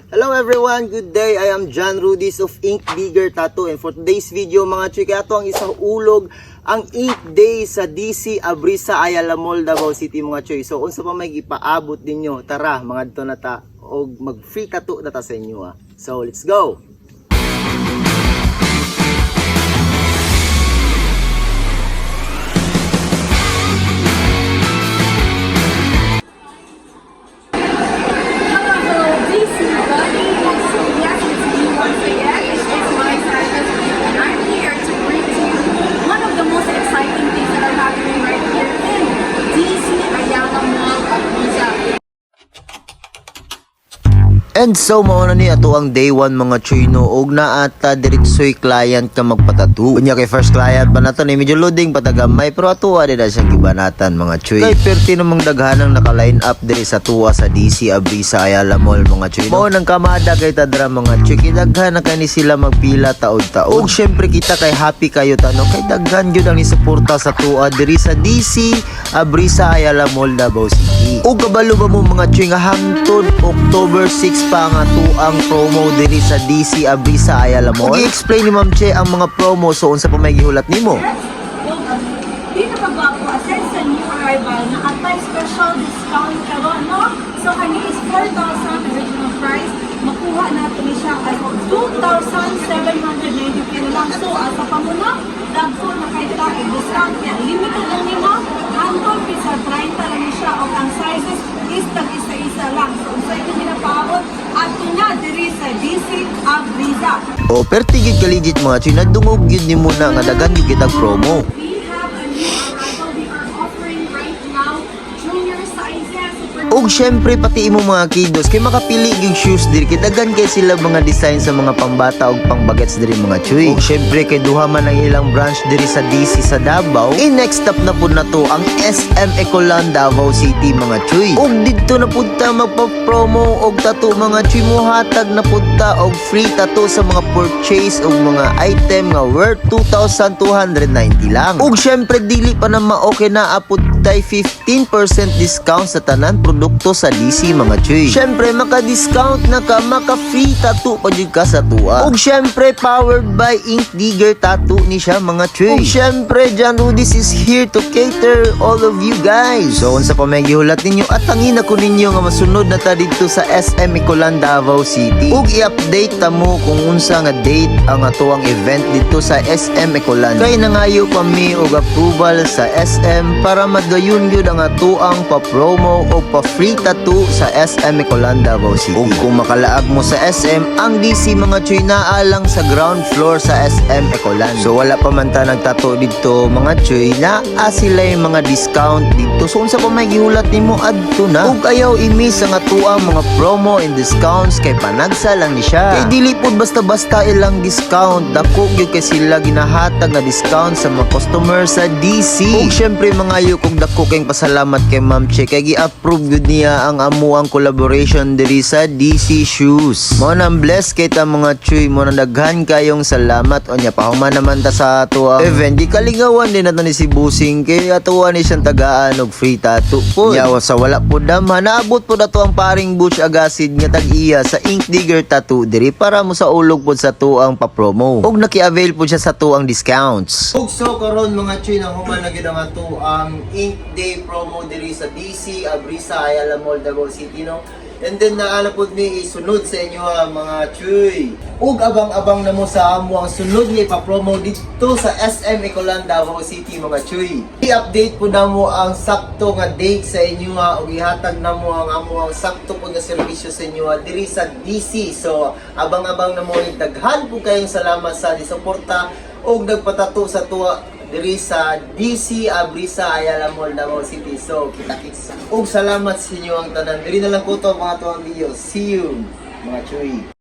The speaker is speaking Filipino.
Hello everyone, good day. I am John Rudis of Ink Digger Tattoo, and for today's video mga chuy, kaya ito ang isang ulog ang Ink Day sa DC Abrisa Ayala Mall, Davao City mga chuy. So unsa pa may ipaabot ninyo, tara mga dito na ta og mag free tattoo na ta sa inyo. So let's go. And so mao na ni ato ang day 1 mga chuy, no, og naa ata diretsoy client ka magpatattoo. Unya kay first client pa nato ni medyo loading patagamay, pero ato din na siyang gibanatan mga chuy. Kay perti namang daghanang naka-line up diri sa tuwa sa DC Abrisa Ayala Mall mga chuy. Mao nang kamada kay tadra mga chuy, kay daghan na kani sila magpila taod-taod. Og syempre kita kay happy kayo tano kay daghan gyud ang isuporta sa tuwa diri sa DC Abrisa Ayala Mall, Davao City. Og kabalo ba mo mga chuy nga hangtod October 6 pa nga tuang promo diri sa DC Abrisa Ayala Mall. I-explain ni Ma'am Che ang mga promo, so unsa pa may gihulat nimo? Di na pagwapo aside sa new arrival na atay special discount karon, no? So kani is 4,000 original price, makuha nato ni siya as 2,790 kilo lang. So asa pa mo na dagko na kay ta discount niya, limited lang nimo hangtod sa 30 lang ni siya, og ang sizes is tag isa-isa lang. So sa inyo ginapaabot ato na diri sa DC Abrisa. O pertigid ka legit mga chuy, nadungog yun ni muna nga daghan gyud kitag promo. We have a new arrival we are offering right now, junior sizes. Og syempre pati imo mga kiddos kay makapili yung shoes diri, kay daghan kay sila mga design sa mga pangbata og pangbagets diri mga chuy. Og syempre kay duha man ang ilang branch diri sa DC sa Davao. Next stop na pud nato ang SM Ecoland, Davao City mga chuy. Og didto na pud ta magpa-promo og tattoo mga chuy, mohatag na pud ta og free tattoo sa mga purchase og mga item nga worth 2,290 lang. Og syempre dili pa na ma-okay na apud tay 15% discount sa tanan produkto sa DC mga chuy. Syempre maka-discount na ka, maka-free tattoo pa jud ka sa tuwa. Og syempre powered by Ink Digger Tattoo ni siya mga chuy. Og syempre John Rudis is here to cater all of you guys. So unsa pa may gihulat ninyo, at tangin ako ninyo nga masunod na ta dito sa SM Ecoland, Davao City. Og i-update ta mo kung unsa nga date ang atuang event dito sa SM Ecoland. Kay nangayo pa mi og approval sa SM para madayon gyud ang atuang pa-promo o pa-free tattoo sa SM Ecoland, Davao City. Ug kung makalaag mo sa SM, ang DC mga chuy naalang sa ground floor sa SM Ecoland. So wala pa man ta nagtattoo dito mga chuy, naa sila yung mga discount dito. So unsa pa may gihulat nimo, adto na. Ug ayaw i-miss ang atuang mga promo and discounts kay panagsa lang ni siya. Kay dili pud basta-basta ilang discount, dako gyud kay sila ginahatag nga discount sa mga customer sa DC. Ug syempre mga yo kog dako kayong pasalamat kay Ma'am Che kay gi-approve gyud niya ang amuang collaboration diri sa DC Shoes. Mo nang bless kay ta mga chuy, mo nang daghan kayong salamat. Onya pahuman naman ta sa ato ang event, di kalingawan din nato ni si Busing kay atuwa ni siyang tagaan og free tattoo po. Yawa sa wala po dama, naabot po dato ang paring Butch Agasid nga tag-iya sa Ink Digger Tattoo diri para mo sa ulog po sa tuang pa-promo. Og naki-avail po siya sa tuang discounts. Og so karon mga chuy, nang human na gid ang ato ang Ink Day promo diri sa DC Abrisa Ayala Mall, Davao City, no? And then naala pod mi isunod sa inyo mga chuy. Ug abang-abang na mo sa amo ang sunod nga ipa-promo dito sa SM Ecoland, Davao City mga chuy. I-update po na mo ang sakto nga date sa inyo ug ihatag na mo ang amo ang sakto po nga serbisyo sa inyo diri sa DC. So abang-abang na mo, daghan po kayong salamat sa disuporta ug nagpatato sa tuwa diri sa DC Abrisa Ayala Mall, Davao City. So kita-kits ug salamat sa inyo ang tanan. Diri na lang ko to mga tuwang video. See you mga chuy.